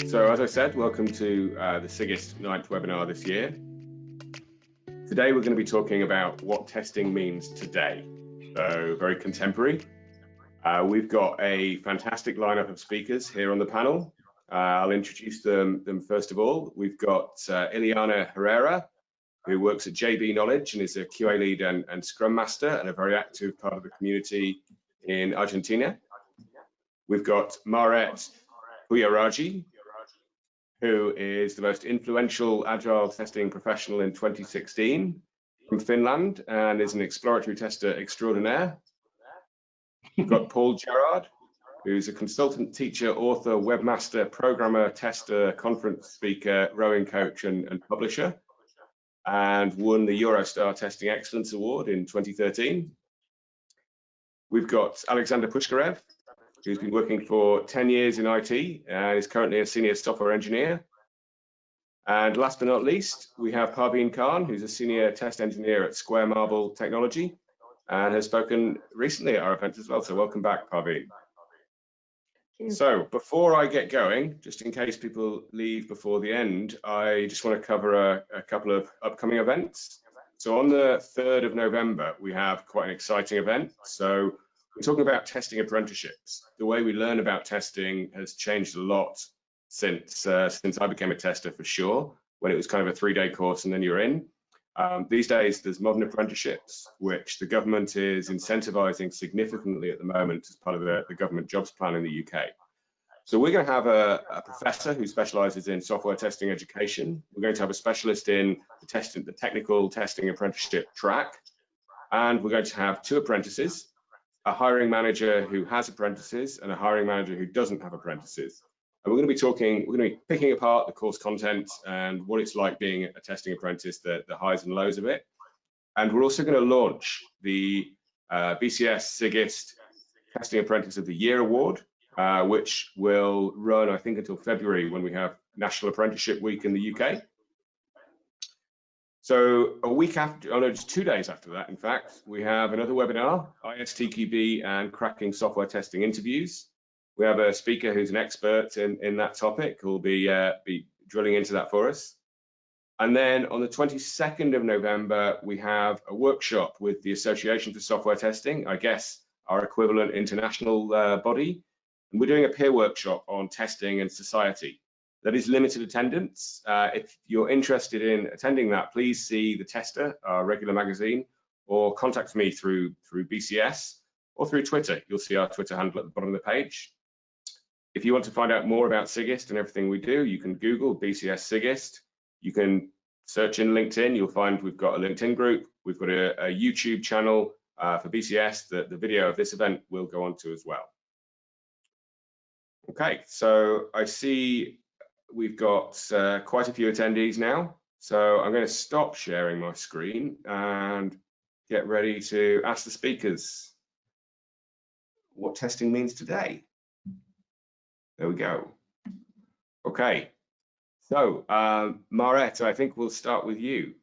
So as I said, welcome to the SIGIST 9th webinar this year. Today we're going to be talking about what testing means today, so very contemporary. We've got a fantastic lineup of speakers here on the panel. I'll introduce them first of all. We've got Ileana Herrera, who works at JB Knowledge and is a QA lead and Scrum Master and a very active part of the community in Argentina. We've got Maaret Pyhäjärvi, who is the most influential Agile testing professional in 2016 from Finland and is an exploratory tester extraordinaire. We've got Gerrard, who's a consultant, teacher, author, webmaster, programmer, tester, conference speaker, rowing coach, and publisher, and won the EuroSTAR Testing Excellence Award in 2013. We've got Alexander Pushkarev, who's been working for 10 years in IT and is currently a senior software engineer. And last but not least, we have Parveen Khan, who's a senior test engineer at Square Marble Technology and has spoken recently at our event as well. So welcome back, Parveen. So before I get going, just in case people leave before the end, I just want to cover a couple of upcoming events. So on the 3rd of November, we have quite an exciting event. So we're talking about testing apprenticeships. The way we learn about testing has changed a lot since I became a tester, for sure, when it was kind of a 3-day course and then you're in. These days, there's modern apprenticeships, which the government is incentivizing significantly at the moment as part of the government jobs plan in the UK. So we're going to have a professor who specializes in software testing education. We're going to have a specialist in the technical testing apprenticeship track. And we're going to have 2 apprentices, a hiring manager who has apprentices and a hiring manager who doesn't have apprentices. And we're going to be picking apart the course content and what it's like being a testing apprentice, the highs and lows of it. And we're also going to launch the BCS SIGIST Testing Apprentice of the Year Award, which will run, I think, until February when we have National Apprenticeship Week in the UK. So a week after, oh no, just 2 days after that, in fact, we have another webinar, ISTQB and Cracking Software Testing Interviews. We have a speaker who's an expert in that topic who will be drilling into that for us. And then on the 22nd of November, we have a workshop with the Association for Software Testing, I guess our equivalent international body. And we're doing a peer workshop on testing and society. That is limited attendance. If you're interested in attending that, please see the Tester, our regular magazine, or contact me through BCS or through Twitter. You'll see our Twitter handle at the bottom of the page. If you want to find out more about SIGIST and everything we do, you can Google BCS SIGIST. You can search in LinkedIn. You'll find we've got a LinkedIn group. We've got a YouTube channel for BCS that the video of this event will go on to as well. Okay, so I see we've got quite a few attendees now. So I'm going to stop sharing my screen and get ready to ask the speakers what testing means today. There we go. Okay, so Maaret, I think we'll start with you.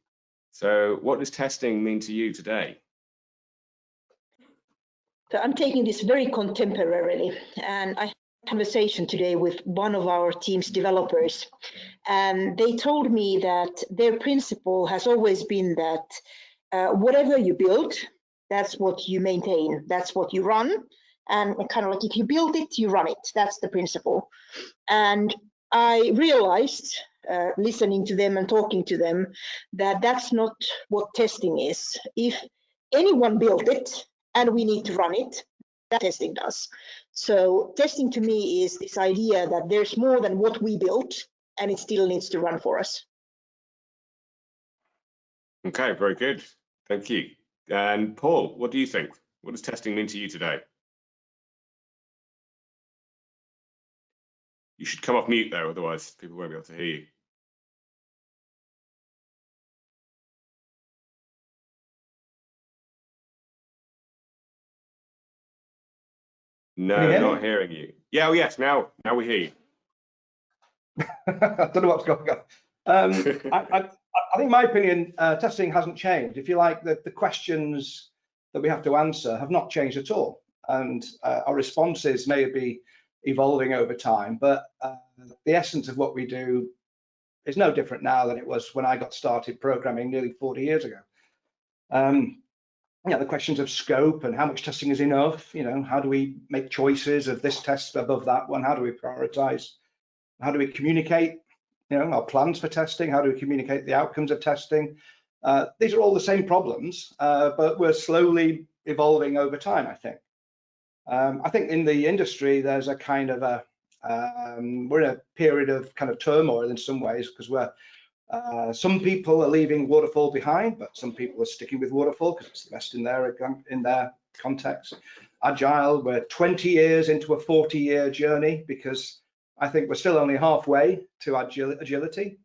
So what does testing mean to you today? So I'm taking this very contemporarily, and I had a conversation today with one of our team's developers, and they told me that their principle has always been that whatever you build, that's what you maintain, that's what you run. And kind of like if you build it, you run it. That's the principle. And I realized, listening to them and talking to them, that that's not what testing is. If anyone built it and we need to run it, that testing does. So testing to me is this idea that there's more than what we built and it still needs to run for us. Okay, very good. Thank you. And Paul, what do you think? What does testing mean to you today? You should come off mute there, otherwise people won't be able to hear you. No, not hearing you. Yeah, oh yes, now we hear you. I don't know what's going on. I think, in my opinion, testing hasn't changed. If you like, the questions that we have to answer have not changed at all. And our responses may be evolving over time, but the essence of what we do is no different now than it was when I got started programming nearly 40 years ago. The questions of scope and how much testing is enough, how do we make choices of this test above that one? How do we prioritize? How do we communicate, our plans for testing? How do we communicate the outcomes of testing? These are all the same problems, but we're slowly evolving over time, I think. I think in the industry, there's a kind of we're in a period of kind of turmoil in some ways, because some people are leaving waterfall behind, but some people are sticking with waterfall because it's the best in their context. Agile, we're 20 years into a 40-year journey, because I think we're still only halfway to agility.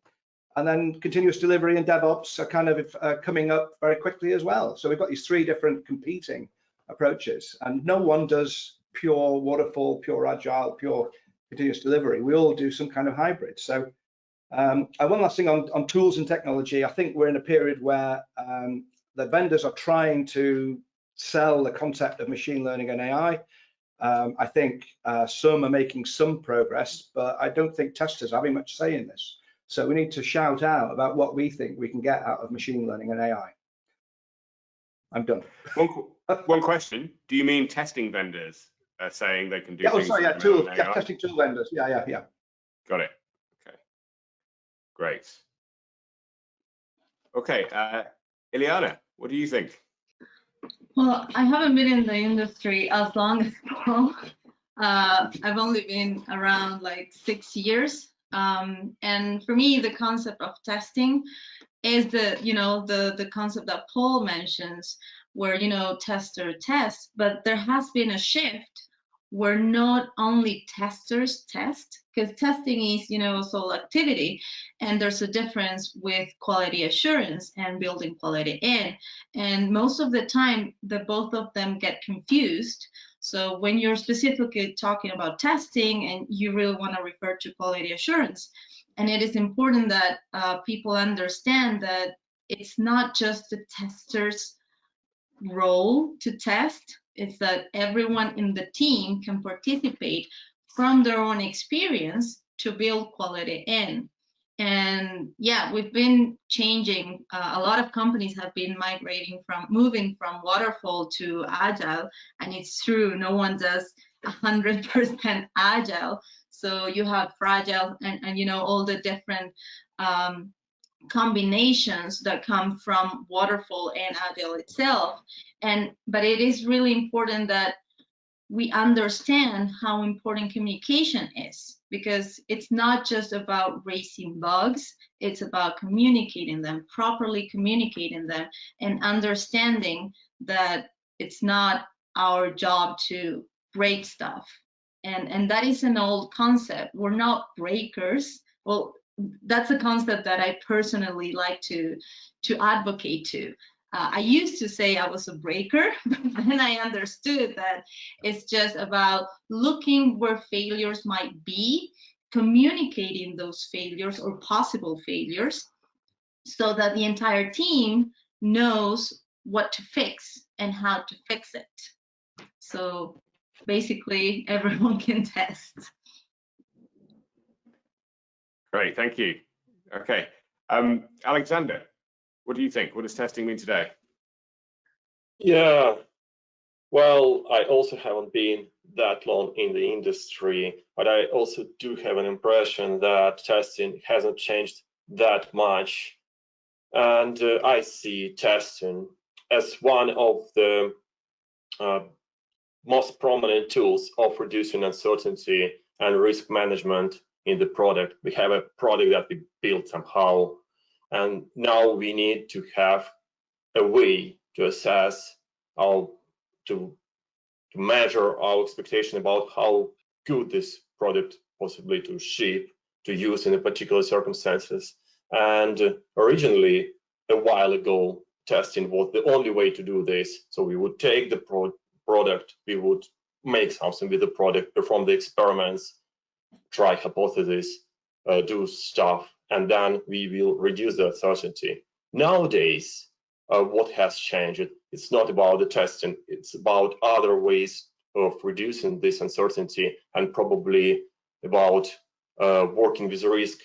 And then continuous delivery and DevOps are kind of coming up very quickly as well. So we've got these three different competing approaches, and no one does pure waterfall, pure agile, pure continuous delivery. We all do some kind of hybrid. So one last thing on tools and technology. I think we're in a period where the vendors are trying to sell the concept of machine learning and AI. I think some are making some progress, but I don't think testers are having much say in this. So we need to shout out about what we think we can get out of machine learning and AI. I'm done. One question. Do you mean testing vendors are saying they can do things? Testing tool vendors. Yeah. Got it. Okay. Great. Okay. Ileana, what do you think? Well, I haven't been in the industry as long as Paul. I've only been around like 6 years. And for me, the concept of testing is the concept that Paul mentions, where, tester tests, but there has been a shift where not only testers test, because testing is, a sole activity, and there's a difference with quality assurance and building quality in. And most of the time, both of them get confused. So when you're specifically talking about testing, and you really want to refer to quality assurance, and it is important that people understand that it's not just the tester's role to test, it's that everyone in the team can participate from their own experience to build quality in. And yeah, we've been changing. A lot of companies have been moving from waterfall to agile, and it's true, no one does 100% agile. So you have fragile and all the different combinations that come from waterfall and agile itself. But it is really important that we understand how important communication is, because it's not just about raising bugs, it's about communicating them, properly communicating them, and understanding that it's not our job to break stuff. And that is an old concept. We're not breakers. Well, that's a concept that I personally like to advocate to. I used to say I was a breaker, but then I understood that it's just about looking where failures might be, communicating those failures or possible failures, so that the entire team knows what to fix and how to fix it. So basically, everyone can test. Great, thank you. Okay, Alexander, what do you think? What does testing mean today? Yeah, well, I also haven't been that long in the industry, but I also do have an impression that testing hasn't changed that much. And I see testing as one of the most prominent tools of reducing uncertainty and risk management in the product. We have a product that we built somehow, and now we need to have a way to assess to measure our expectation about how good this product possibly to ship, to use in a particular circumstances. And originally, a while ago, testing was the only way to do this. So we would take the product, we would make something with the product, perform the experiments, try hypotheses, do stuff, and then we will reduce the uncertainty. Nowadays, what has changed? It's not about the testing, it's about other ways of reducing this uncertainty, and probably about working with risk.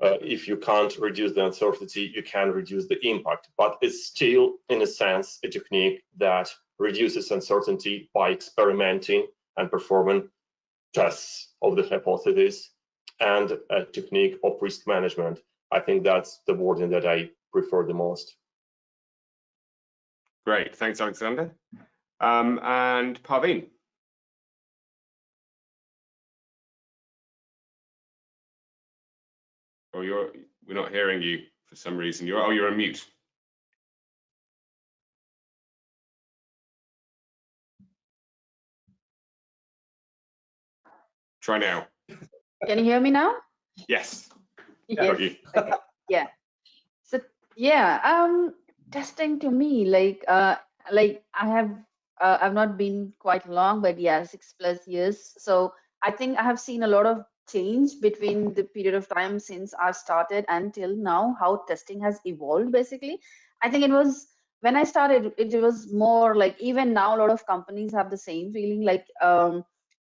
If you can't reduce the uncertainty, you can reduce the impact, but it's still, in a sense, a technique that reduces uncertainty by experimenting and performing tests of the hypothesis, and a technique of risk management. I think that's the wording that I prefer the most. Great, thanks, Alexander. And Parveen. Oh, we're not hearing you for some reason. You're on mute. Try now. Can you hear me now? Yes. Yes. You. Okay. Yeah. So yeah, testing to me, like I've not been quite long, but yeah, 6+ years. So I think I have seen a lot of change between the period of time since I started until now, how testing has evolved. Basically, I think it was when I started, it was more like, even now a lot of companies have the same feeling, like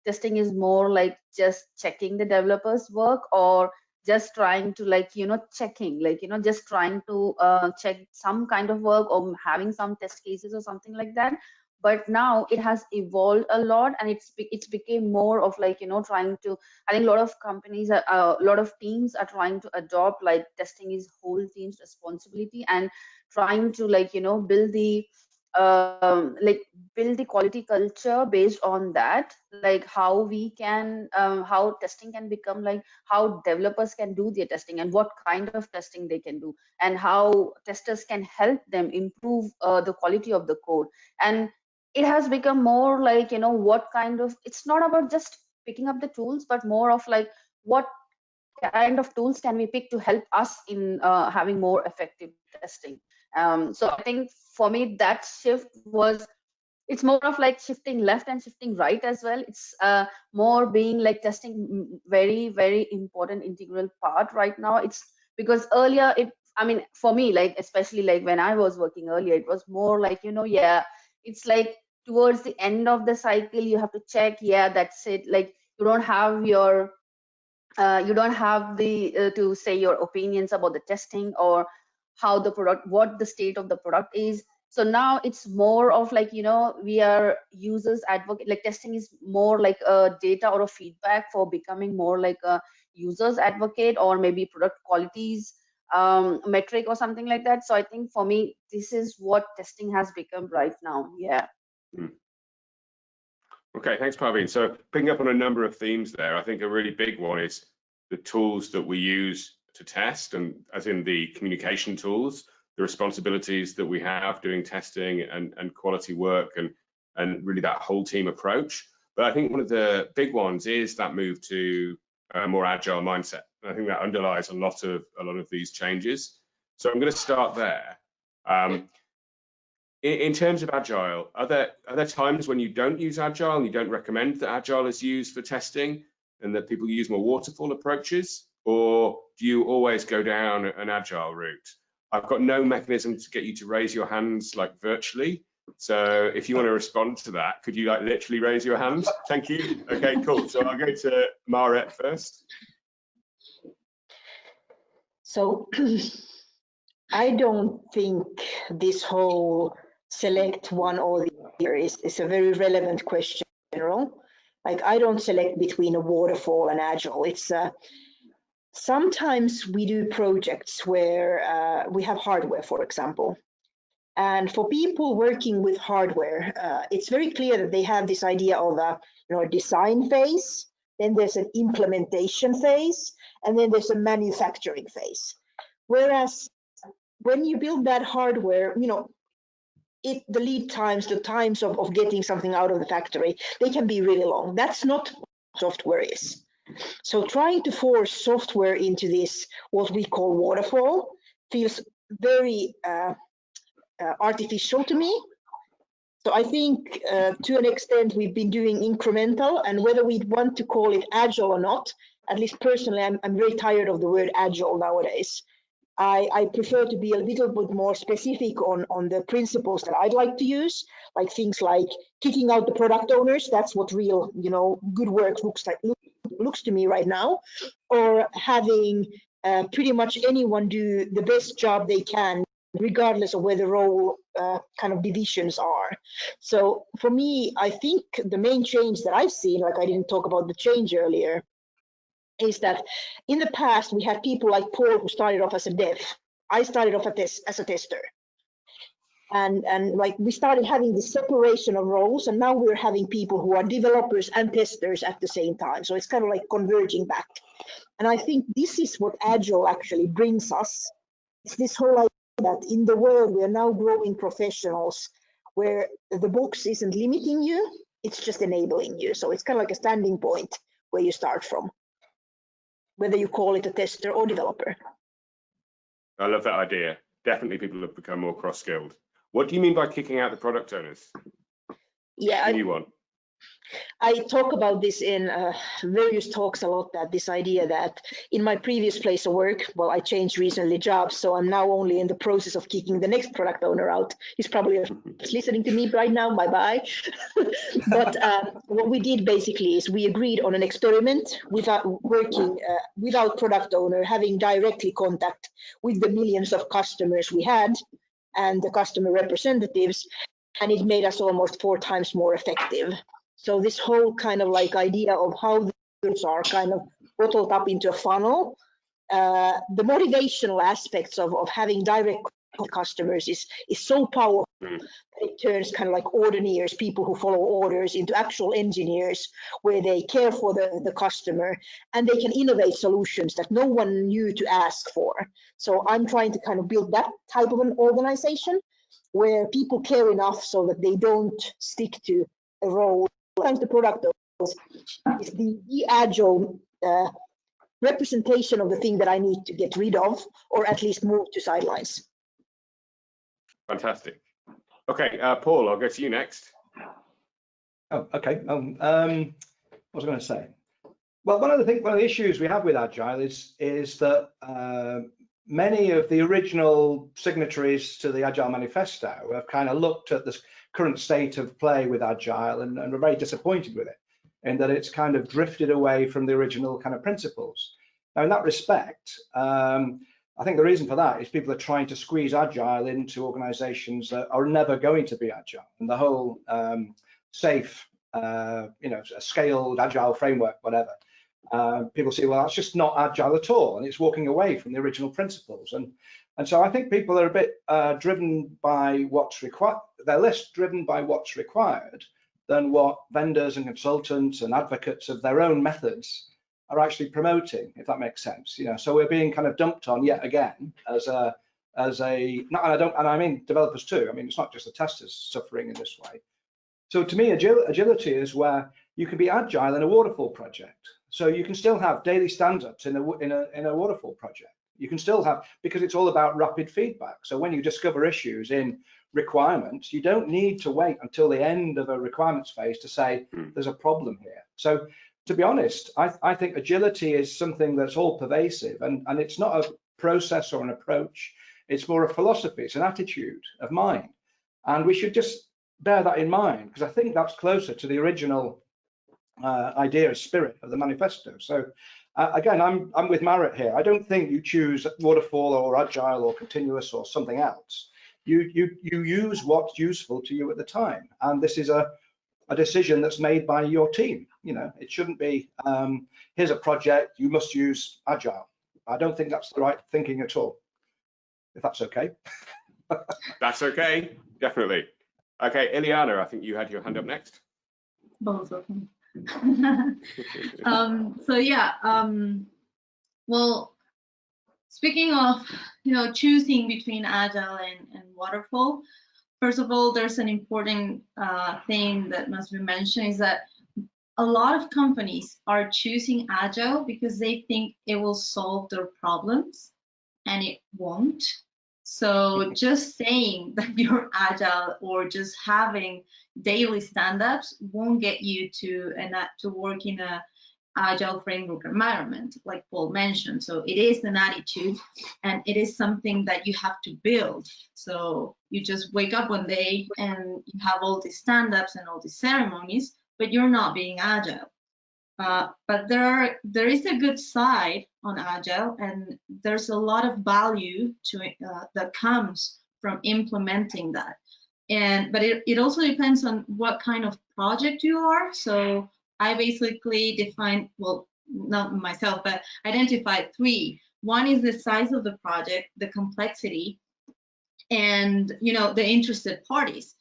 testing is more like just checking the developers' work, or just trying to, like, checking, like, just trying to check some kind of work, or having some test cases or something like that. But now it has evolved a lot, and it's became more of, like, trying to, I think a lot of companies, a lot of teams are trying to adopt, like, testing is whole team's responsibility, and trying to, like, build the build the quality culture based on that, like how we can how testing can become, like how developers can do their testing, and what kind of testing they can do, and how testers can help them improve the quality of the code. And it has become more like, what kind of, it's not about just picking up the tools, but more of like, what kind of tools can we pick to help us in having more effective testing. So I think for me that shift was, it's more of like shifting left and shifting right as well. It's more being like testing very, very important integral part right now. It's because earlier I mean, for me, like, especially like when I was working earlier, it was more like, yeah, it's like towards the end of the cycle, you have to check, yeah, that's it. Like, you don't have your you don't have the to say your opinions about the testing, or how the product, what the state of the product is. So now it's more of like, we are users advocate, like testing is more like a data or a feedback for becoming more like a users advocate, or maybe product qualities metric or something like that. So I think for me, this is what testing has become right now. Yeah. Okay, thanks, Parveen. So picking up on a number of themes there, I think a really big one is the tools that we use to test, and as in the communication tools, the responsibilities that we have doing testing and quality work, and really that whole team approach. But I think one of the big ones is that move to a more agile mindset. And I think that underlies a lot of these changes. So I'm going to start there. In terms of Agile, are there times when you don't use Agile and you don't recommend that Agile is used for testing, and that people use more waterfall approaches? Or do you always go down an Agile route? I've got no mechanism to get you to raise your hands, like, virtually. So if you want to respond to that, could you, like, literally raise your hand? Thank you. Okay, cool. So I'll go to Maaret first. So I don't think this whole select one or the other is a very relevant question in general. Like, I don't select between a waterfall and Agile. It's sometimes we do projects where we have hardware, for example. And for people working with hardware, it's very clear that they have this idea of a design phase, then there's an implementation phase, and then there's a manufacturing phase. Whereas when you build that hardware, the lead times, the times of getting something out of the factory, they can be really long. That's not what software is. So trying to force software into this, what we call waterfall, feels very artificial to me. So I think to an extent we've been doing incremental, and whether we want to call it Agile or not, at least personally, I'm very tired of the word Agile nowadays. I prefer to be a little bit more specific on the principles that I'd like to use, like things like kicking out the product owners. That's what real, good work looks to me right now, or having pretty much anyone do the best job they can, regardless of where the role kind of divisions are. So for me, I think the main change that I've seen, like I didn't talk about the change earlier, is that in the past we had people like Paul who started off as a dev. I started off as a tester. And like we started having this separation of roles, and now we're having people who are developers and testers at the same time. So it's kind of like converging back. And I think this is what Agile actually brings us. It's this whole idea that in the world we are now growing professionals where the box isn't limiting you, it's just enabling you. So it's kind of like a standing point where you start from, whether you call it a tester or developer. I love that idea. Definitely people have become more cross-skilled. What do you mean by kicking out the product owners? Yeah, New one. I talk about this in various talks a lot, that this idea that in my previous place of work, well, I changed recently jobs, so I'm now only in the process of kicking the next product owner out. He's probably listening to me right now, bye-bye. But what we did basically is we agreed on an experiment without working, without product owner, having directly contact with the millions of customers we had and the customer representatives, and it made us almost 4 times more effective. So this whole kind of like idea of how those are kind of bottled up into a funnel, the motivational aspects of having direct customers is so powerful that it turns kind of like ordinaires, people who follow orders, into actual engineers where they care for the customer and they can innovate solutions that no one knew to ask for. So I'm trying to kind of build that type of an organization where people care enough so that they don't stick to a role. Sometimes the product is the Agile representation of the thing that I need to get rid of, or at least move to sidelines. Fantastic. Okay, Paul, I'll go to you next. Oh, okay. What was I going to say? Well, one of the issues we have with Agile is that many of the original signatories to the Agile Manifesto have kind of looked at this current state of play with Agile and are very disappointed with it, in that it's kind of drifted away from the original kind of principles. Now, in that respect, I think the reason for that is people are trying to squeeze Agile into organizations that are never going to be Agile. And the whole safe, a scaled Agile framework, whatever, people say, well, that's just not Agile at all, and it's walking away from the original principles. And so I think people are a bit driven by what's required. They're less driven by what's required than what vendors and consultants and advocates of their own methods are actually promoting, if that makes sense. So we're being kind of dumped on yet again as a and I mean developers too. I mean, it's not just the testers suffering in this way. So to me, agility is where you can be agile in a waterfall project. So you can still have daily stand-ups in a waterfall project. You can still have, because it's all about rapid feedback. So when you discover issues in requirements, you don't need to wait until the end of a requirements phase to say there's a problem here. So to be honest, I think agility is something that's all pervasive, and it's not a process or an approach. It's more a philosophy. It's an attitude of mind, and we should just bear that in mind, because I think that's closer to the original idea, spirit of the manifesto. So again, I'm with Maaret here. I don't think you choose waterfall or agile or continuous or something else. You use what's useful to you at the time, and this is a decision that's made by your team. It shouldn't be here's a project, you must use agile. I don't think that's the right thinking at all, if that's okay. That's okay, definitely. Okay, Ileana, I think you had your hand up next. Both of them. Well, speaking of choosing between agile and waterfall, first of all, there's an important thing that must be mentioned, is that a lot of companies are choosing agile because they think it will solve their problems, and it won't. So just saying that you're agile or just having daily stand-ups won't get you to work in a Agile framework environment, like Paul mentioned. So it is an attitude, and it is something that you have to build. So you just wake up one day and you have all these stand-ups and all these ceremonies, but you're not being Agile. But there is a good side on Agile, and there's a lot of value to it, that comes from implementing that. But it also depends on what kind of project you are. So I basically defined, well, not myself, but identified 3. One is the size of the project, the complexity, and the interested parties.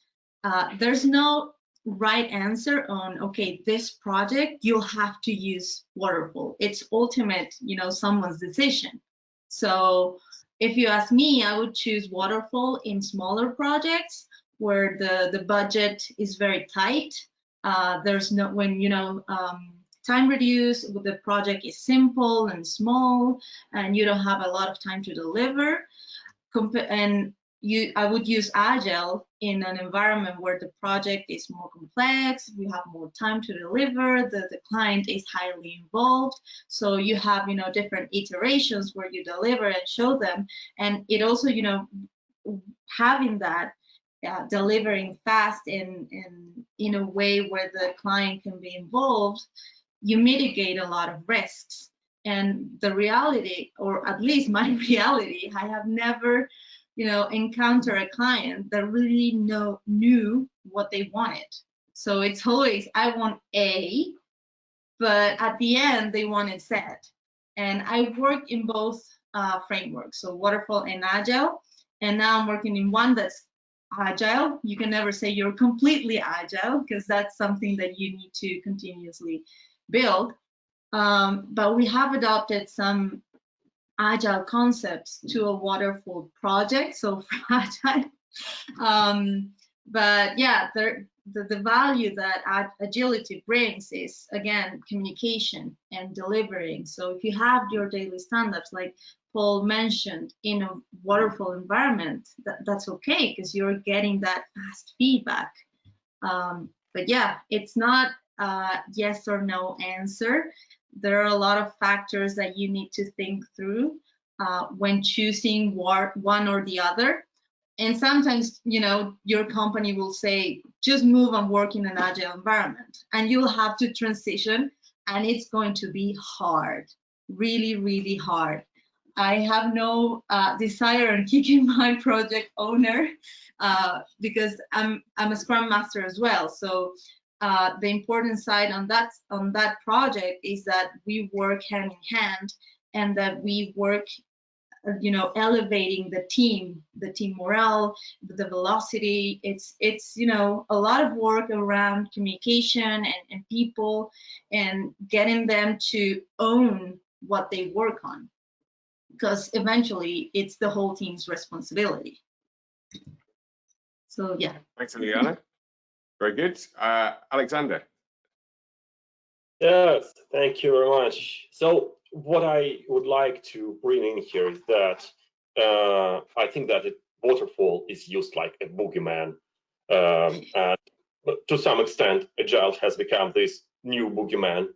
There's no right answer on, okay, this project you'll have to use waterfall. It's ultimate, someone's decision. So if you ask me, I would choose waterfall in smaller projects where the budget is very tight. There's no, when time reduced, the project is simple and small, and you don't have a lot of time to deliver. I would use Agile in an environment where the project is more complex, we have more time to deliver, the client is highly involved, so you have different iterations where you deliver and show them. And it also having that delivering fast in a way where the client can be involved, you mitigate a lot of risks. And the reality, or at least my reality, I have never encounter a client that really knew what they wanted. So it's always, I want A, but at the end they wanted Z. And I worked in both frameworks, so waterfall and Agile. And now I'm working in one that's Agile. You can never say you're completely Agile, because that's something that you need to continuously build. But we have adopted some Agile concepts to a waterfall project, so for Agile. But yeah, the value that agility brings is, again, communication and delivering. So if you have your daily stand-ups, like Paul mentioned, in a waterfall environment, that's okay, because you're getting that fast feedback. But yeah, it's not a yes or no answer. There are a lot of factors that you need to think through when choosing one or the other. And sometimes, your company will say, just move and work in an Agile environment, and you'll have to transition, and it's going to be hard, really, really hard. I have no desire in kicking my project owner because I'm a Scrum Master as well. So the important side on that project is that we work hand in hand, and that we work elevating the team morale, the velocity. It's a lot of work around communication and people, and getting them to own what they work on, because eventually it's the whole team's responsibility. So yeah. Thanks, Ileana. Very good. Alexander. Yes, thank you very much. So what I would like to bring in here is that I think that waterfall is used like a boogeyman, and to some extent Agile has become this new boogeyman.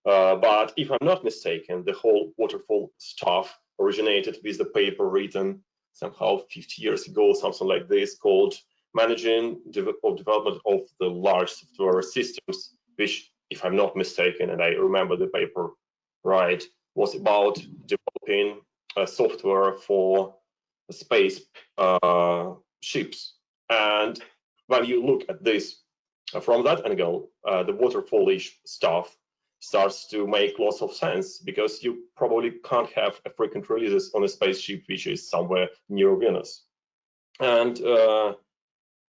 But if I'm not mistaken, the whole waterfall stuff originated with the paper written somehow 50 years ago, something like this, called Managing Development of the Large Software Systems, which, if I'm not mistaken, and I remember the paper right, was about developing software for space ships. And when you look at this from that angle, the waterfallish stuff starts to make lots of sense, because you probably can't have a frequent releases on a spaceship which is somewhere near Venus. And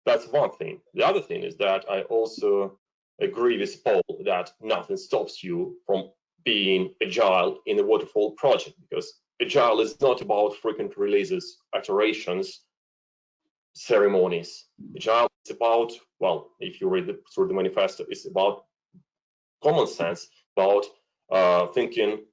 that's one thing. The other thing is that I also agree with Paul that nothing stops you from being agile in a waterfall project, because agile is not about frequent releases, iterations, ceremonies. Agile is about, well, if you read through the manifesto, it's about common sense, about thinking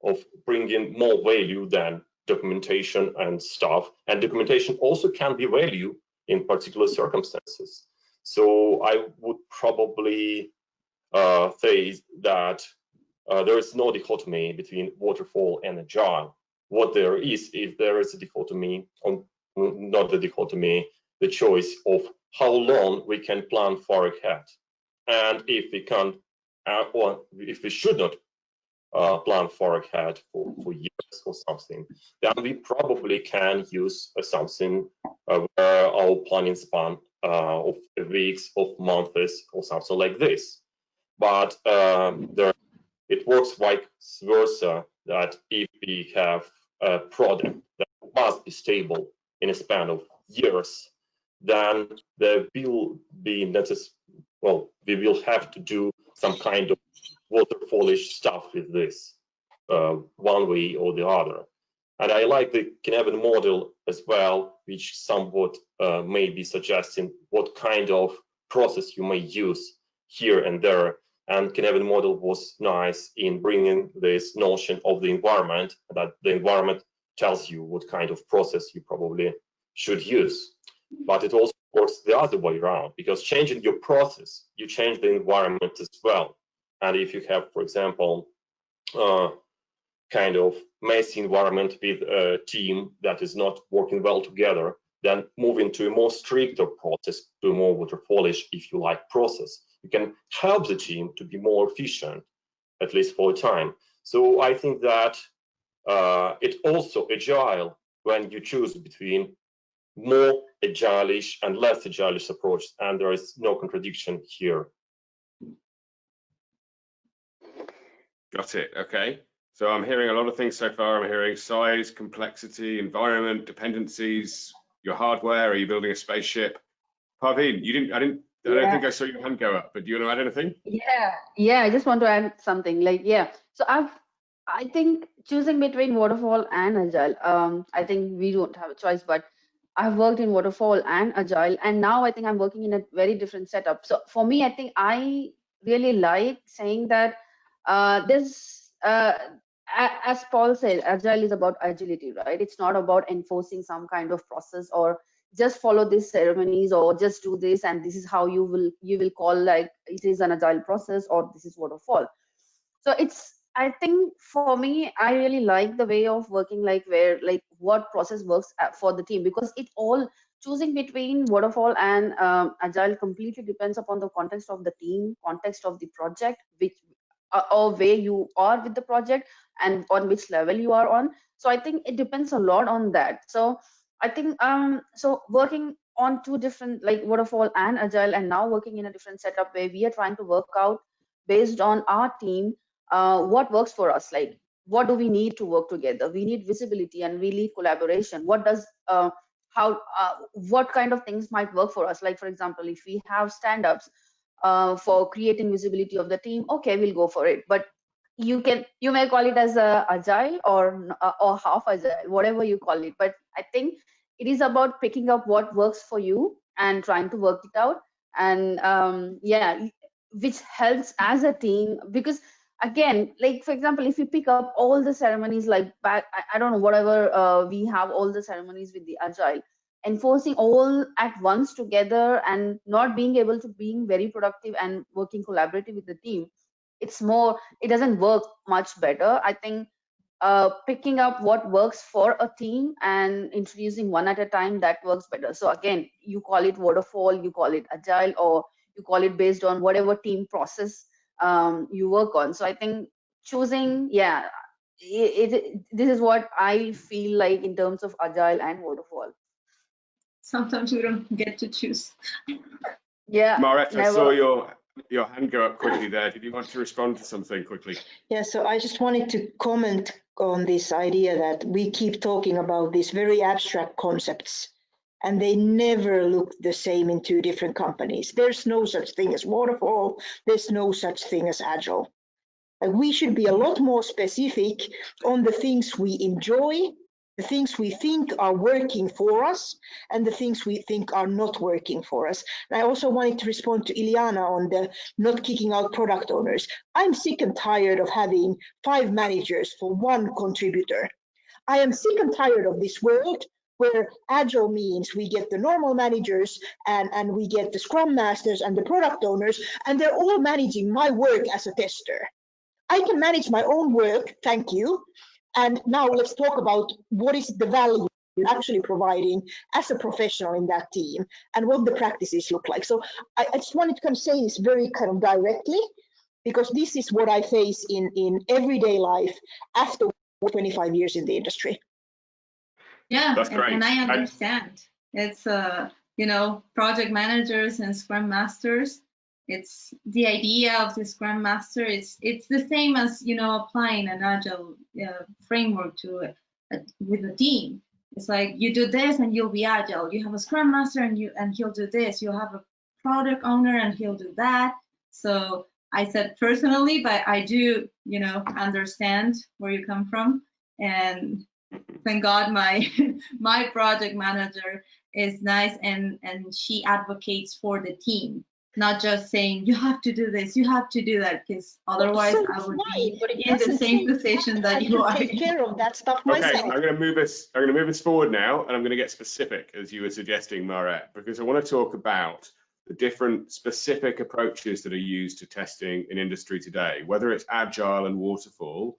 of bringing more value than documentation and stuff. And documentation also can be value in particular circumstances. So I would probably say that there is no dichotomy between waterfall and agile. What there is, if there is a dichotomy, on not the dichotomy, the choice of how long we can plan far ahead, and if we can't, or if we should not plan far ahead for years or something, then we probably can use something where our planning span of weeks, of months, or something like this. But it works vice versa, that if we have a product that must be stable in a span of years, then there will be we will have to do some kind of waterfallish stuff with this, one way or the other. And I like the Kinevin model as well, which somewhat may be suggesting what kind of process you may use here and there. And Kinevin model was nice in bringing this notion of the environment, that the environment tells you what kind of process you probably should use. But it also works the other way around, because changing your process, you change the environment as well. And if you have, for example, kind of messy environment with a team that is not working well together, then moving to a more stricter process, to a more waterfallish, if you like, process, you can help the team to be more efficient, at least for a time. So I think that it's also agile when you choose between more agile-ish and less agile-ish approach, and there is no contradiction here. Got it. Okay. So I'm hearing a lot of things so far. I'm hearing size, complexity, environment, dependencies, your hardware. Are you building a spaceship? Parveen, I don't think I saw your hand go up, but do you want to add anything? Yeah, I just want to add something. So I think choosing between waterfall and agile, I think we don't have a choice, but I've worked in waterfall and agile, and now I think I'm working in a very different setup. So for me, I think I really like saying that as Paul said, agile is about agility, right? It's not about enforcing some kind of process or just follow these ceremonies or just do this and this is how you will call like it is an agile process or this is waterfall. So I think for me, I really like the way of working where what process works for the team, because it all choosing between waterfall and agile completely depends upon the context of the team, context of the project, or where you are with the project and on which level you are on. So I think it depends a lot on that. So I think so working on two different waterfall and agile, and now working in a different setup where we are trying to work out based on our team what works for us, what do we need to work together. We need visibility and we need collaboration. What does what kind of things might work for us, for example, if we have stand-ups for creating visibility of the team, okay, we'll go for it. But you may call it as agile or half agile, whatever you call it. But I think it is about picking up what works for you and trying to work it out, and which helps as a team. Because again, for example, if you pick up all the ceremonies back, I don't know, whatever we have all the ceremonies with the agile, enforcing all at once together and not being able to being very productive and working collaborative with the team, it doesn't work much better. I think picking up what works for a team and introducing one at a time, that works better. So again, you call it waterfall, you call it agile, or you call it based on whatever team process you work on. So I think choosing, this is what I feel like in terms of agile and waterfall. Sometimes we don't get to choose. Yeah, Maaret, I saw your hand go up quickly there. Did you want to respond to something quickly? Yeah, so I just wanted to comment on this idea that we keep talking about these very abstract concepts, and they never look the same in two different companies. There's no such thing as waterfall. There's no such thing as agile. We should be a lot more specific on the things we enjoy, the things we think are working for us, and the things we think are not working for us. And I also wanted to respond to Ileana on the not kicking out product owners. I'm sick and tired of having 5 managers for 1 contributor. I am sick and tired of this world where agile means we get the normal managers and we get the scrum masters and the product owners, and they're all managing my work as a tester. I can manage my own work, thank you. And now let's talk about what is the value you're actually providing as a professional in that team and what the practices look like. So I just wanted to kind of say this very kind of directly, because this is what I face in everyday life after 25 years in the industry. Yeah, That's great. And I understand. It's you know, project managers and scrum masters. It's the idea of the scrum master. It's the same as, you know, applying an agile framework to with a team. It's like you do this and you'll be agile. You have a scrum master and he'll do this. You have a product owner and he'll do that. So I said personally, but I do, you know, understand where you come from. And thank God my my project manager is nice and she advocates for the team, not just saying you have to do this, you have to do that, because otherwise I would be in the same position that you are. Take care of that stuff Okay, myself. I'm going to move us forward now, and I'm going to get specific, as you were suggesting, Maaret, because I want to talk about the different specific approaches that are used to testing in industry today, whether it's agile and waterfall.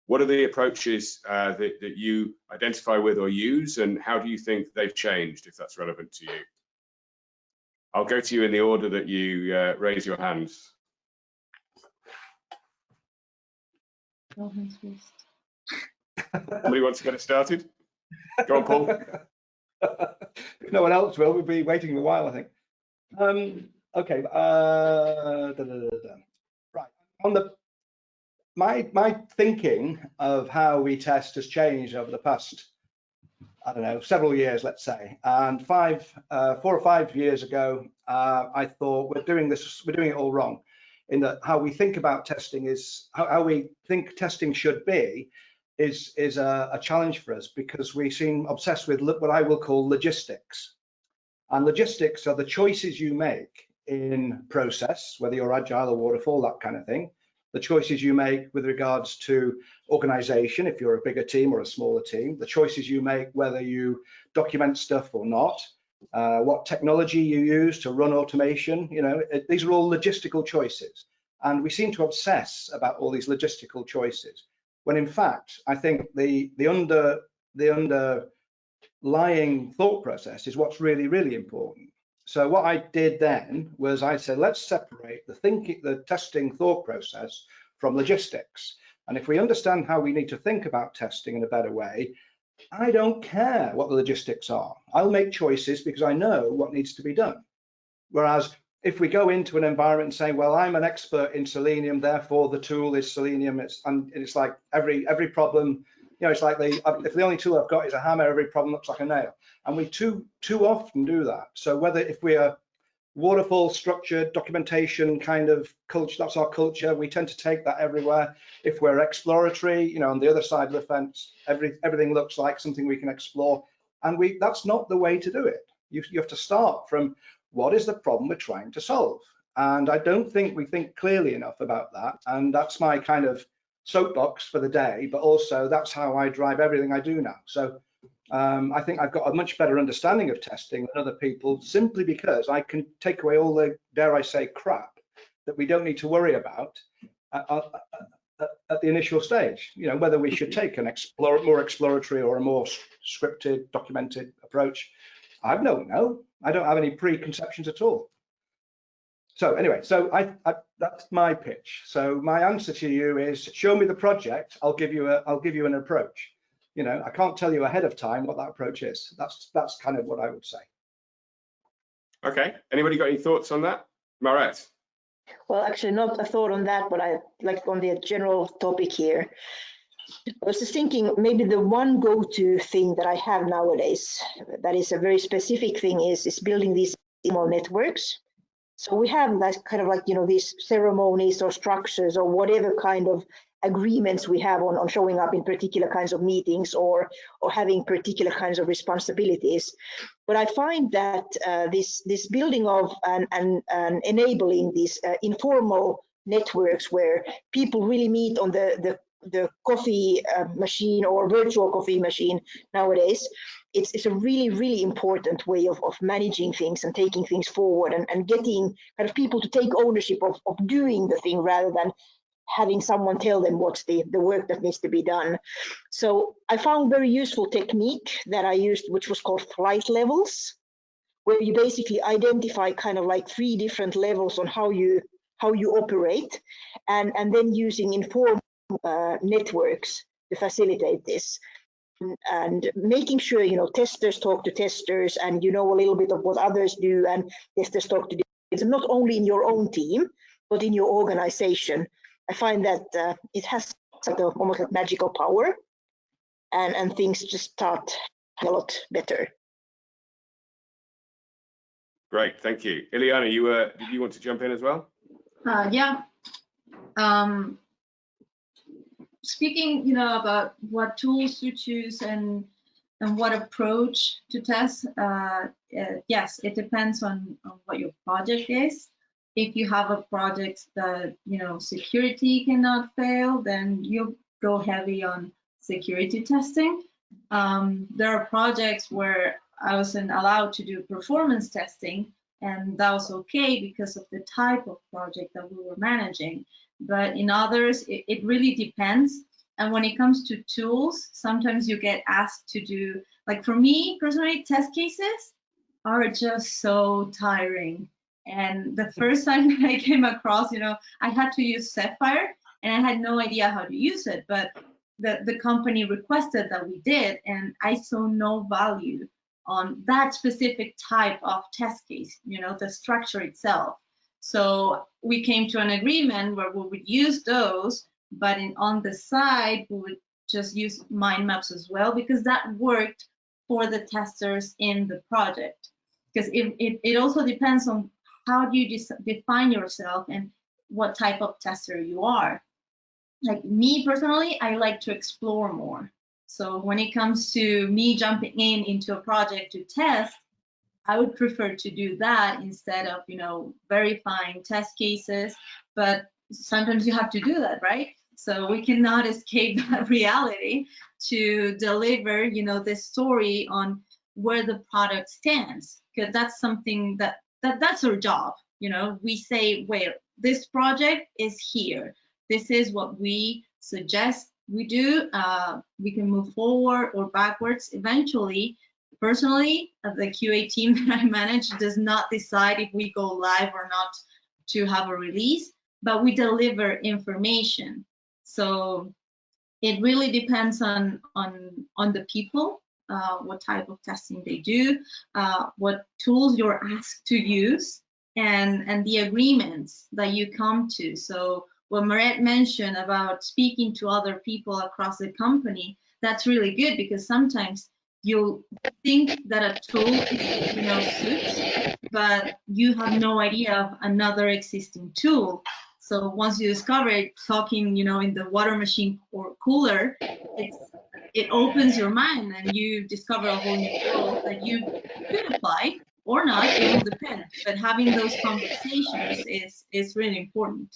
What are the approaches that you identify with or use, and how do you think they've changed, if that's relevant to you? I'll go to you in the order that you raise your hands. Somebody wants to get it started? Go on, Paul. If no one else will, we'll be waiting a while, I think. Okay. Right. On my thinking of how we test has changed over the past, I don't know, several years, let's say. And 4 or 5 years ago, I thought we're doing it all wrong, in that how we think about testing is how we think testing should be is a challenge for us, because we seem obsessed with what I will call logistics. And logistics are the choices you make in process, whether you're agile or waterfall, that kind of thing. The choices you make with regards to organization, if you're a bigger team or a smaller team, the choices you make whether you document stuff or not, what technology you use to run automation, you know, these are all logistical choices. And we seem to obsess about all these logistical choices, when in fact, I think the underlying thought process is what's really, really important. So what I did then was I said, let's separate the testing thought process from logistics. And if we understand how we need to think about testing in a better way, I don't care what the logistics are. I'll make choices because I know what needs to be done. Whereas if we go into an environment and say, well, I'm an expert in Selenium, therefore the tool is Selenium, it's like every problem, you know, it's like if the only tool I've got is a hammer, every problem looks like a nail. And we too often do that. So if we are waterfall, structured, documentation kind of culture, that's our culture, we tend to take that everywhere. If we're exploratory, you know, on the other side of the fence, everything looks like something we can explore. And that's not the way to do it. You have to start from what is the problem we're trying to solve. And I don't think we think clearly enough about that. And that's my kind of soapbox for the day, but also that's how I drive everything I do now. So I think I've got a much better understanding of testing than other people, simply because I can take away all the, dare I say, crap that we don't need to worry about at the initial stage. You know, whether we should take an more exploratory or a more scripted, documented approach. I don't know. I don't have any preconceptions at all. So anyway, so that's my pitch. So my answer to you is, show me the project. I'll give you an approach. You know, I can't tell you ahead of time what that approach is. That's kind of what I would say. Okay. Anybody got any thoughts on that, Maaret? Well, actually, not a thought on that, but I like on the general topic here. I was just thinking maybe the one go-to thing that I have nowadays that is a very specific thing is building these email networks. So we have that kind of like, you know, these ceremonies or structures or whatever kind of agreements we have on showing up in particular kinds of meetings or having particular kinds of responsibilities. But I find that this building of and enabling these informal networks where people really meet on the coffee machine or virtual coffee machine nowadays, it's a really, really important way of managing things and taking things forward and getting kind of people to take ownership of doing the thing rather than having someone tell them what's the work that needs to be done. So I found very useful technique that I used, which was called thrice levels, where you basically identify kind of like 3 different levels on how you operate, and then using informal networks to facilitate this, and making sure, you know, testers talk to testers, and you know a little bit of what others do, and testers talk to it's not only in your own team but in your organization. I find that it has almost like magical power, and things just start a lot better. Great, thank you. Ileana, did you want to jump in as well? Yeah. Speaking, you know, about what tools to choose and what approach to test, yes, it depends on what your project is. If you have a project that, you know, security cannot fail, then you go heavy on security testing. There are projects where I wasn't allowed to do performance testing, and that was okay because of the type of project that we were managing. But in others, it really depends. And when it comes to tools, sometimes you get asked to do, like for me personally, test cases are just so tiring. And the first time that I came across, you know, I had to use Sapphire and I had no idea how to use it, but the company requested that we did, and I saw no value on that specific type of test case, you know, the structure itself. So we came to an agreement where we would use those, but on the side, we would just use mind maps as well, because that worked for the testers in the project. Because it also depends on how do you define yourself and what type of tester you are. Like me personally, I like to explore more. So when it comes to me jumping into a project to test, I would prefer to do that instead of, you know, verifying test cases. But sometimes you have to do that, right? So we cannot escape that reality to deliver, you know, this story on where the product stands, because that's something that's our job. You know, we say, wait, this project is here. This is what we suggest we do. We can move forward or backwards eventually. Personally, the QA team that I manage does not decide if we go live or not to have a release, but we deliver information. So it really depends on the people, what type of testing they do, what tools you're asked to use, and the agreements that you come to. So what Maaret mentioned about speaking to other people across the company, that's really good, because sometimes you'll think that a tool is, you know, suits, but you have no idea of another existing tool. So once you discover it, talking, you know, in the water machine or cooler, it opens your mind and you discover a whole new world that you could apply or not. It will depend. But having those conversations is really important.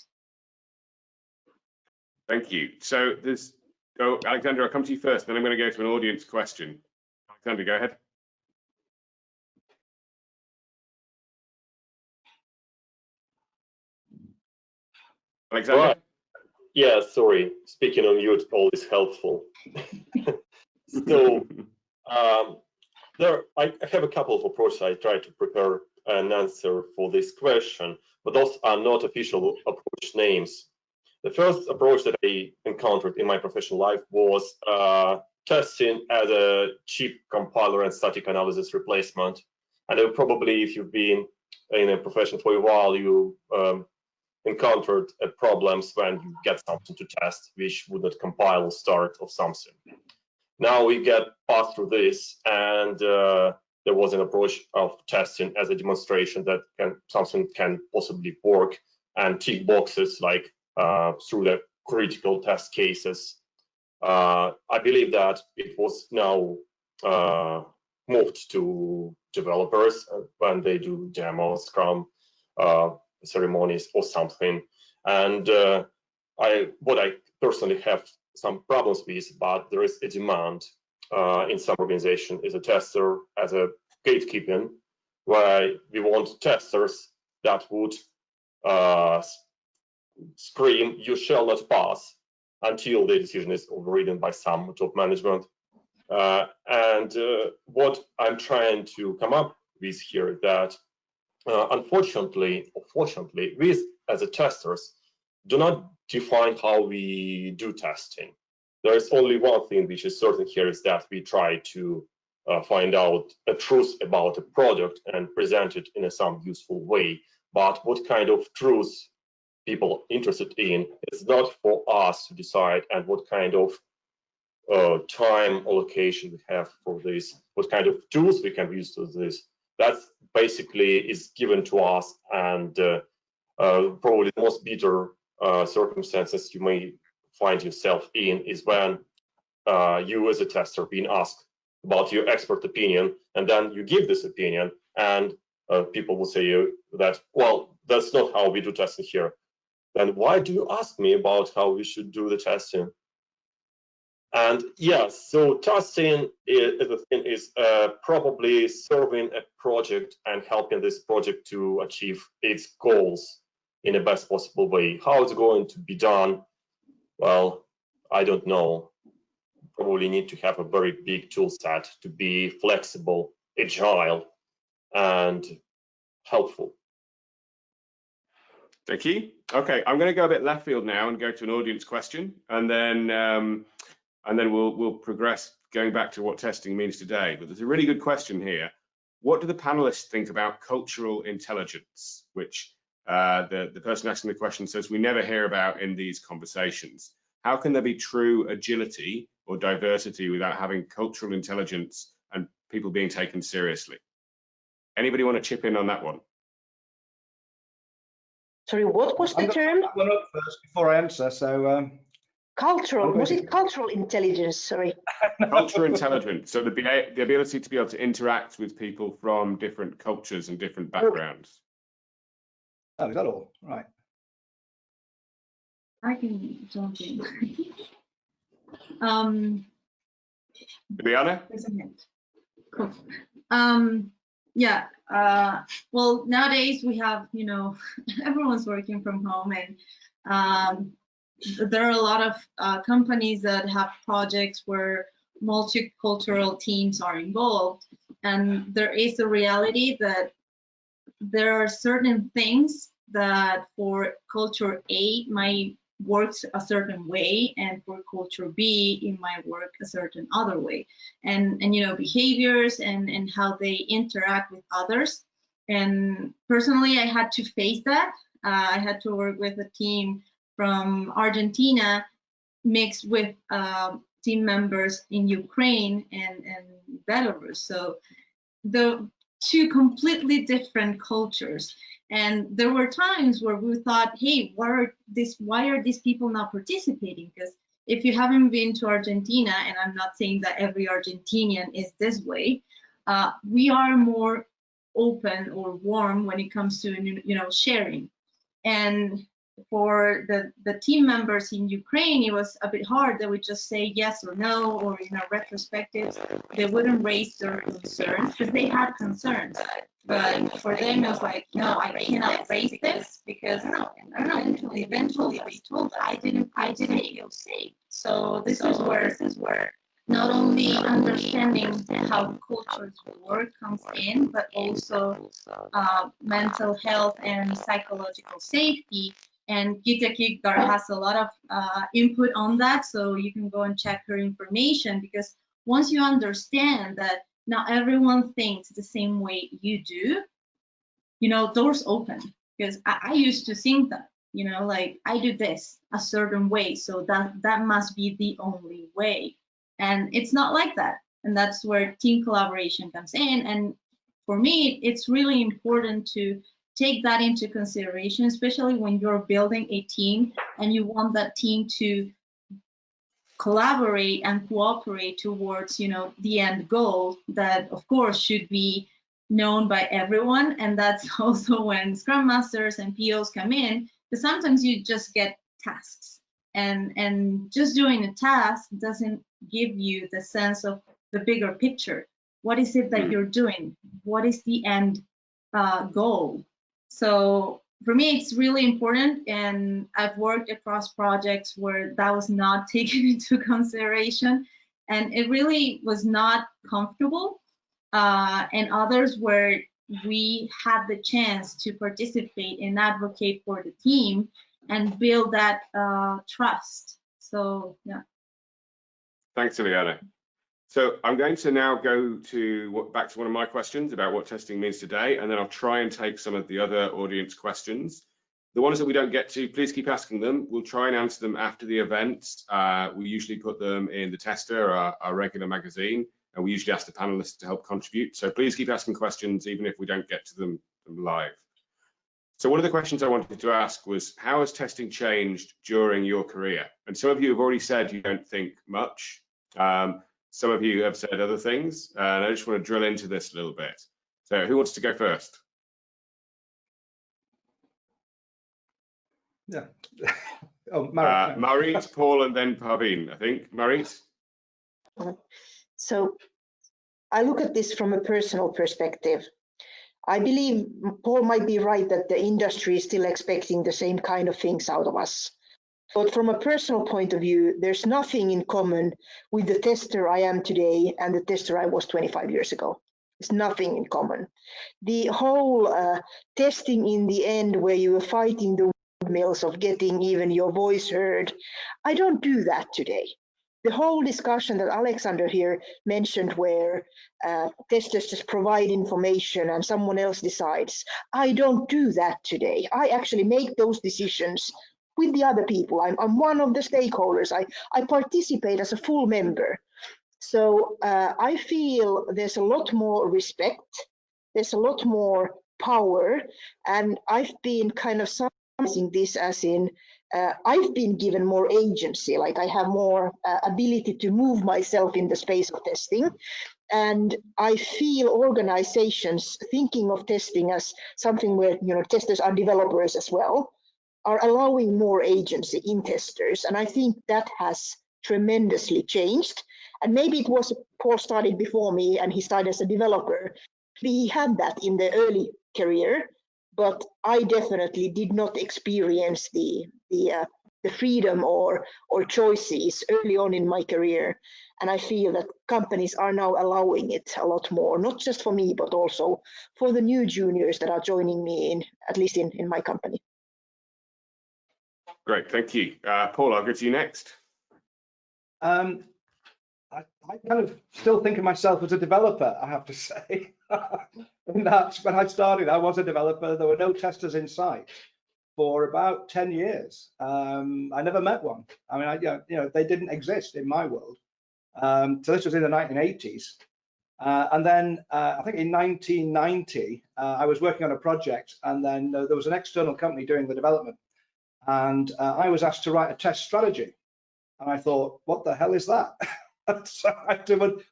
Thank you. So there's, Alexandra, I'll come to you first, then I'm going to go to an audience question. Alexandra, go ahead. Alexandra? Right. Yeah, sorry. Speaking on mute always helpful. So I have a couple of approaches. I try to prepare an answer for this question, but those are not official approach names. The first approach that I encountered in my professional life was testing as a cheap compiler and static analysis replacement. And probably, if you've been in a profession for a while, you encountered problems when you get something to test which would not compile or start of something. Now we get past through this, and there was an approach of testing as a demonstration that something can possibly work and tick boxes like through the critical test cases. I believe that it was now moved to developers when they do demos, Scrum ceremonies or something. And what I personally have some problems with, but there is a demand in some organization as a tester, as a gatekeeping, where we want testers that would scream, "You shall not pass," until the decision is overridden by some top management. What I'm trying to come up with here is that unfortunately, or fortunately, we as a testers do not define how we do testing. There is only one thing which is certain here, is that we try to find out a truth about a product and present it in some useful way. But what kind of truth people interested in is not for us to decide, and what kind of time allocation we have for this, what kind of tools we can use to this. That basically is given to us, and probably the most bitter circumstances you may find yourself in is when you as a tester being asked about your expert opinion, and then you give this opinion, and people will say you that, well, that's not how we do testing here. Then why do you ask me about how we should do the testing? And yes, so testing is probably serving a project and helping this project to achieve its goals in the best possible way. How it's going to be done, well, I don't know. Probably need to have a very big tool set to be flexible, agile, and helpful. Thank you. Okay, I'm going to go a bit left field now and go to an audience question, and then we'll progress going back to what testing means today. But there's a really good question here. What do the panelists think about cultural intelligence, which the person asking the question says we never hear about in these conversations? How can there be true agility or diversity without having cultural intelligence and people being taken seriously? Anybody want to chip in on that one? Sorry, what was the term? That one up first before I answer. So cultural, was it cultural intelligence? Sorry. Cultural intelligence, so the ability to be able to interact with people from different cultures and different backgrounds. Oh, is that all? Right. I can jump in. Ileana? Cool. Yeah. Well, nowadays we have, everyone's working from home, and there are a lot of companies that have projects where multicultural teams are involved, and there is a reality that there are certain things that for culture A might work a certain way, and for culture B it might work a certain other way, and behaviors and how they interact with others. And personally, I had to face that. I had to work with a team from Argentina mixed with team members in Ukraine and Belarus. So the two completely different cultures. And there were times where we thought, hey, why are these people not participating? Because if you haven't been to Argentina, and I'm not saying that every Argentinian is this way, we are more open or warm when it comes to sharing. And for the team members in Ukraine, it was a bit hard. They would just say yes or no, or retrospectives. They wouldn't raise their concerns because they had concerns. But for them, it was like, no, I cannot raise this because eventually they told us I didn't feel safe. So this is where not only understanding how cultures work comes in, but also mental health and psychological safety. And Gita Kikgar has a lot of input on that, so you can go and check her information, because once you understand that not everyone thinks the same way you do, doors open. Because I used to think that, like I do this a certain way, so that must be the only way. And it's not like that. And that's where team collaboration comes in. And for me, it's really important to take that into consideration, especially when you're building a team and you want that team to collaborate and cooperate towards, the end goal that, of course, should be known by everyone. And that's also when Scrum Masters and POs come in, because sometimes you just get tasks. And just doing a task doesn't give you the sense of the bigger picture. What is it that you're doing? What is the end goal? So for me, it's really important, and I've worked across projects where that was not taken into consideration, and it really was not comfortable, and others where we had the chance to participate and advocate for the team and build that trust. So, yeah. Thanks, Ileana. So I'm going to now go to back to one of my questions about what testing means today, and then I'll try and take some of the other audience questions. The ones that we don't get to, please keep asking them. We'll try and answer them after the event. We usually put them in the Tester, our regular magazine, and we usually ask the panelists to help contribute. So please keep asking questions, even if we don't get to them live. So one of the questions I wanted to ask was, how has testing changed during your career? And some of you have already said you don't think much. Some of you have said other things, and I just want to drill into this a little bit. So who wants to go first? Yeah. Oh, Maaret. Maaret, Paul, and then Parveen, I think. Maaret? So I look at this from a personal perspective. I believe Paul might be right that the industry is still expecting the same kind of things out of us. But from a personal point of view, there's nothing in common with the tester I am today and the tester I was 25 years ago. There's nothing in common. The whole testing in the end, where you are fighting the windmills of getting even your voice heard, I don't do that today. The whole discussion that Alexander here mentioned, where testers just provide information and someone else decides, I don't do that today. I actually make those decisions with the other people. I'm one of the stakeholders. I participate as a full member. So I feel there's a lot more respect, there's a lot more power, and I've been kind of summarizing this as in I've been given more agency, like I have more ability to move myself in the space of testing. And I feel organizations thinking of testing as something where, you know, testers are developers as well, are allowing more agency in testers. And I think that has tremendously changed. And maybe it was Paul started before me and he started as a developer. He had that in the early career, but I definitely did not experience the freedom or choices early on in my career. And I feel that companies are now allowing it a lot more, not just for me, but also for the new juniors that are joining me in, at least in my company. Great, thank you. Paul, I'll go to you next. I kind of still think of myself as a developer, I have to say. And that's when I started, I was a developer. There were no testers in sight for about 10 years. I never met one. I mean, they didn't exist in my world. So this was in the 1980s. And then I think in 1990, I was working on a project, and then there was an external company doing the development. And I was asked to write a test strategy. And I thought, what the hell is that? So I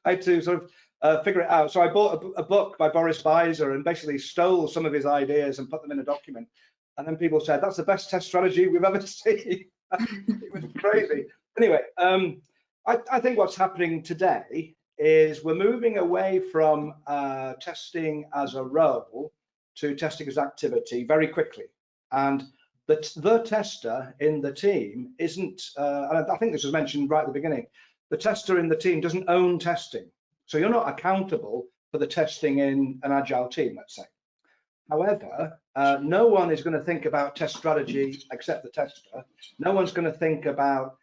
had to sort of figure it out. So I bought a book by Boris Weiser and basically stole some of his ideas and put them in a document. And then people said, that's the best test strategy we've ever seen. It was crazy. Anyway, I think what's happening today is we're moving away from testing as a role to testing as activity very quickly. And the tester in the team isn't, and I think this was mentioned right at the beginning, the tester in the team doesn't own testing. So you're not accountable for the testing in an Agile team, let's say. However, no one is going to think about test strategy except the tester. No one's going to think about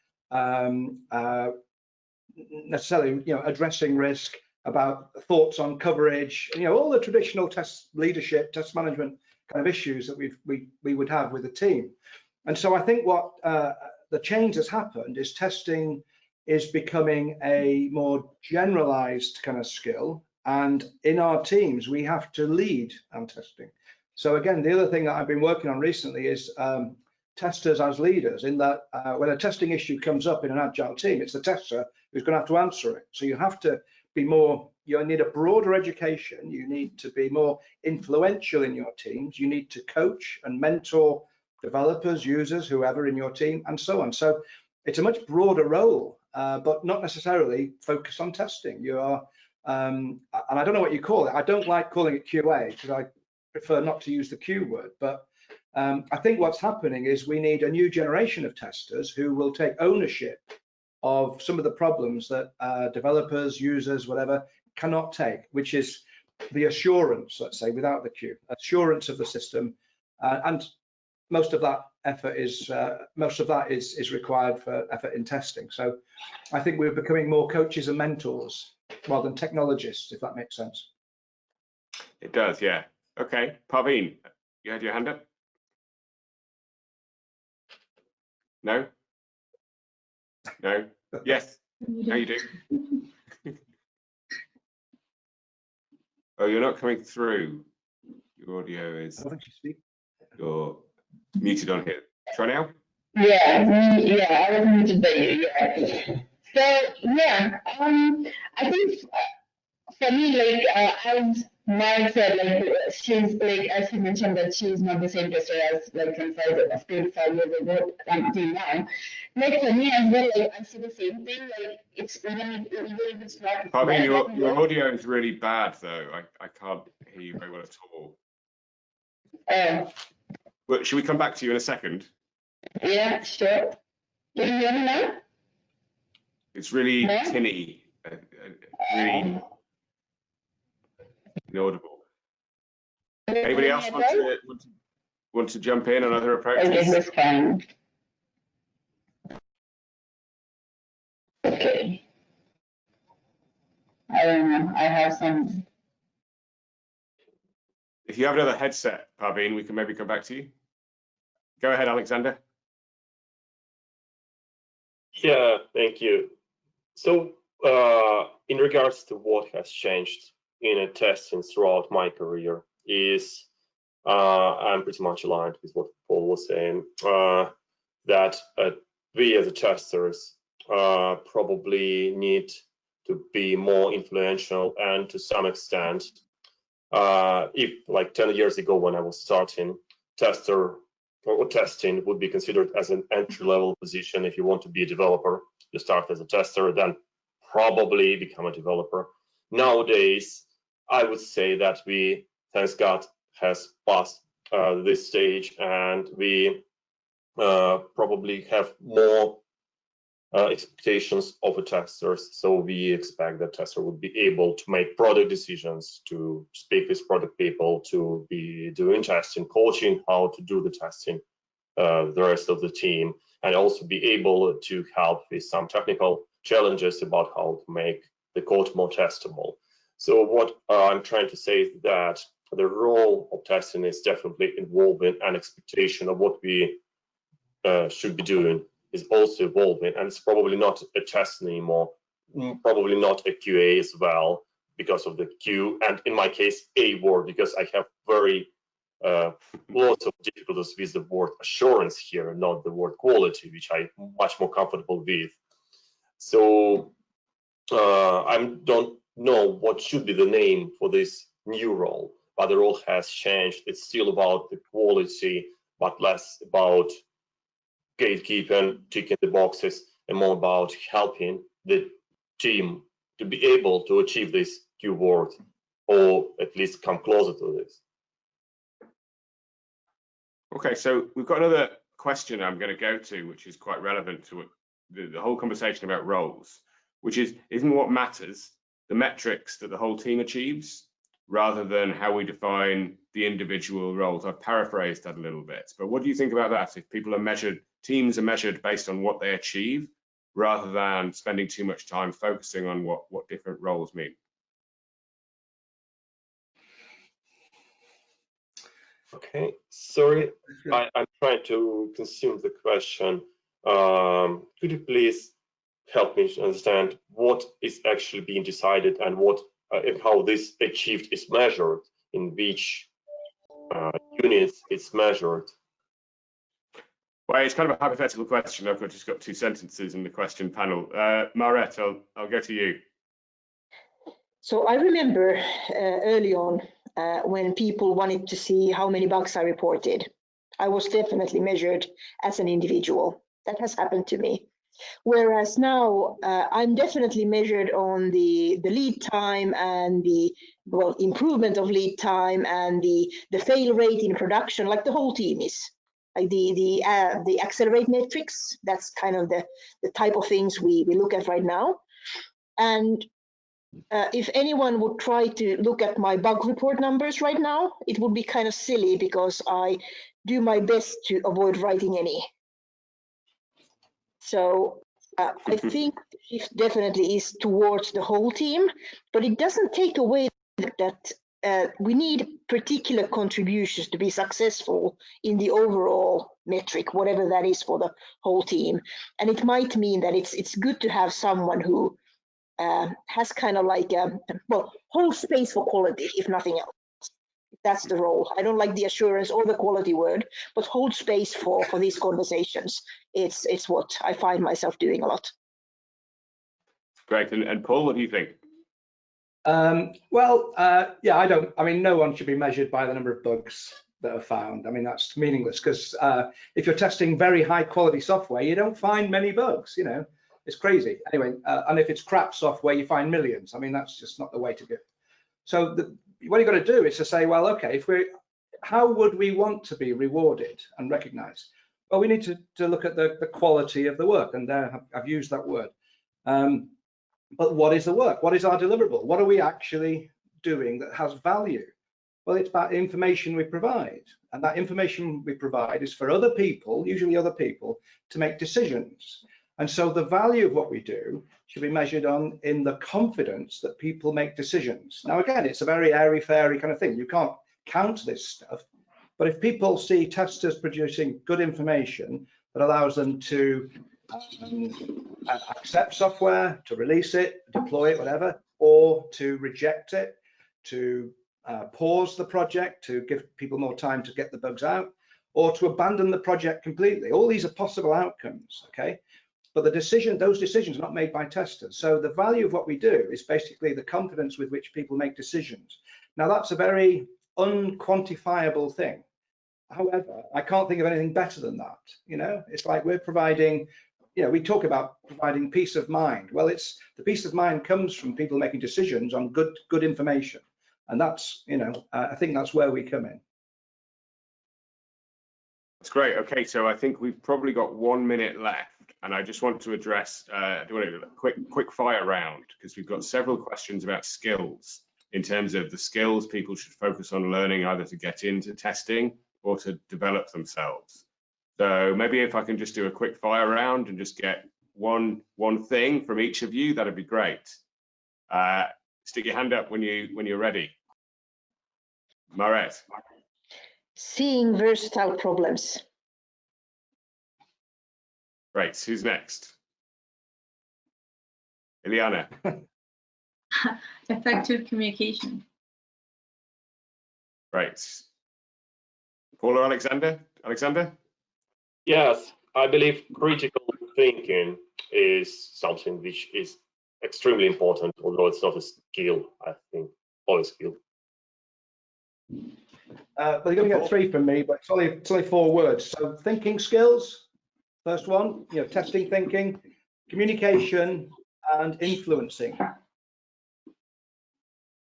necessarily, addressing risk, about thoughts on coverage, all the traditional test leadership, test management kind of issues that we would have with the team. And so I think what the change that's happened is testing is becoming a more generalized kind of skill, and in our teams we have to lead on testing. So again, the other thing that I've been working on recently is testers as leaders, in that when a testing issue comes up in an Agile team, it's the tester who's going to have to answer it. So you have to be more, you need a broader education, you need to be more influential in your teams, you need to coach and mentor developers, users, whoever in your team, and so on. So it's a much broader role, but not necessarily focused on testing. You are, and I don't know what you call it. I don't like calling it QA because I prefer not to use the Q word, but I think what's happening is we need a new generation of testers who will take ownership of some of the problems that developers, users, whatever, cannot take, which is the assurance, let's say, without the Q, assurance of the system, and most of that effort is required for effort in testing. So I think we're becoming more coaches and mentors rather than technologists, if that makes sense. It does, yeah. Okay, Parveen, you had your hand up? No? No? Yes? No, you do. Oh, you're not coming through. Your audio is. I don't think you speak. You're muted on here. Try now. Yeah, I was muted by you. Yeah. So yeah, I think for me, like as Maaret said, like she's like as she mentioned that she's not the same tester as like from 5 years ago until now. Like for me as well, like I see the same thing. Like it's even if it's not. Parveen, your audio is really bad though. I can't hear you very well at all. Well, should we come back to you in a second? Yeah, sure. Can you hear me now? It's really tinny, really inaudible. Anybody else want to jump in on other approaches? Okay, that's fine. Okay. I don't know. I have some. If you have another headset, Parveen, we can maybe come back to you. Go ahead, Alexander. Yeah, thank you. So in regards to what has changed in testing throughout my career is I'm pretty much aligned with what Paul was saying, that we as testers probably need to be more influential, and to some extent, if like 10 years ago when I was starting, tester or testing would be considered as an entry-level position. If you want to be a developer, you start as a tester, then probably become a developer. Nowadays, I would say that we, thanks God, has passed this stage, and we probably have more expectations of a testers. So we expect that tester would be able to make product decisions, to speak with product people, to be doing testing, coaching how to do the testing, the rest of the team, and also be able to help with some technical challenges about how to make the code more testable. So what I'm trying to say is that the role of testing is definitely evolving, and expectation of what we should be doing is also evolving, and it's probably not a test anymore, probably not a QA as well, because of the Q, and in my case, A word, because I have very lots of difficulties with the word assurance here, not the word quality, which I'm much more comfortable with. So I don't know what should be the name for this new role, but the role has changed. It's still about the quality, but less about gatekeeping, ticking the boxes, and more about helping the team to be able to achieve this Q word, or at least come closer to this. Okay, so we've got another question I'm going to go to, which is quite relevant to the whole conversation about roles, which is, isn't what matters the metrics that the whole team achieves, rather than how we define the individual roles? I've paraphrased that a little bit, but what do you think about that? If people are measured, teams are measured based on what they achieve, rather than spending too much time focusing on what different roles mean? Okay, sorry, I'm trying to consume the question. Could you please help me to understand what is actually being decided, and what and how this achieved is measured, in which units it's measured? Well, it's kind of a hypothetical question. I've just got 2 sentences in the question panel. Maaret, I'll go to you. So I remember early on when people wanted to see how many bugs I reported. I was definitely measured as an individual. That has happened to me. Whereas now I'm definitely measured on the lead time and the improvement of lead time and the fail rate in production, like the whole team is. Like the accelerate metrics, that's kind of the type of things we look at right now. And if anyone would try to look at my bug report numbers right now, it would be kind of silly because I do my best to avoid writing any. So I think the shift definitely is towards the whole team, but it doesn't take away that we need particular contributions to be successful in the overall metric, whatever that is for the whole team. And it might mean that it's good to have someone who has kind of like whole space for quality, if nothing else. That's the role. I don't like the assurance or the quality word, but hold space for these conversations. It's what I find myself doing a lot. Great. And Paul, what do you think? Yeah, I mean, no one should be measured by the number of bugs that are found. I mean, that's meaningless because if you're testing very high quality software, you don't find many bugs, you know, it's crazy. Anyway, and if it's crap software, you find millions. I mean, that's just not the way to go. So what you've got to do is to say, well, okay, how would we want to be rewarded and recognized? Well, we need to look at the quality of the work, and there I've used that word. But what is the work? What is our deliverable? What are we actually doing that has value? Well, it's about information we provide, and that information we provide is for other people, usually other people, to make decisions. And so the value of what we do should be measured in the confidence that people make decisions. Now, again, it's a very airy-fairy kind of thing. You can't count this stuff, but if people see testers producing good information that allows them to accept software, to release it, deploy it, whatever, or to reject it, to pause the project, to give people more time to get the bugs out, or to abandon the project completely. All these are possible outcomes, okay? But those decisions are not made by testers. So the value of what we do is basically the confidence with which people make decisions. Now, that's a very unquantifiable thing. However, I can't think of anything better than that. You know, it's like we're providing, you know, we talk about providing peace of mind. Well, the peace of mind comes from people making decisions on good information. And that's, you know, I think that's where we come in. That's great. Okay, so I think we've probably got 1 minute left, and I just want to address a quick fire round, because we've got several questions about skills in terms of the skills people should focus on learning, either to get into testing or to develop themselves. So maybe if I can just do a quick fire round and just get one thing from each of you, that'd be great. Stick your hand up when you're ready. Maaret. Seeing versatile problems. Great. Who's next? Ileana. Effective communication. Right. Paul or Alexander? Alexander? Yes, I believe critical thinking is something which is extremely important, although it's not a skill, I think, or a skill. Well, you're going to get 3 from me, but it's only 4 words. So thinking skills, first one, you know, testing thinking, communication, and influencing.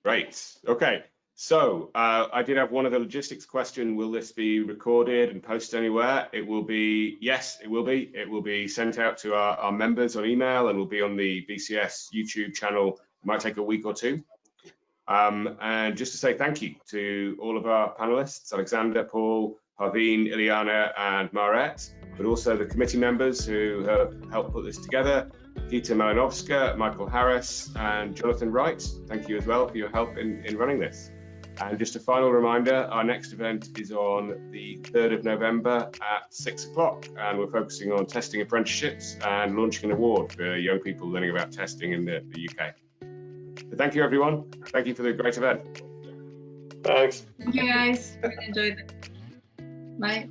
Great. Okay. So I did have one of the logistics question. Will this be recorded and posted anywhere? It will be, yes, it will be. It will be sent out to our members on email and will be on the BCS YouTube channel. It might take a week or 2. And just to say thank you to all of our panelists, Alexander, Paul, Parveen, Ileana, and Maaret, but also the committee members who have helped put this together, Gita Malinovska, Michael Harris, and Jonathan Wright. Thank you as well for your help in running this. And just a final reminder, our next event is on the 3rd of November at 6 o'clock, and we're focusing on testing apprenticeships and launching an award for young people learning about testing in the UK. So thank you, everyone. Thank you for the great event. Thanks. Thank you, guys. Really enjoyed it. Bye.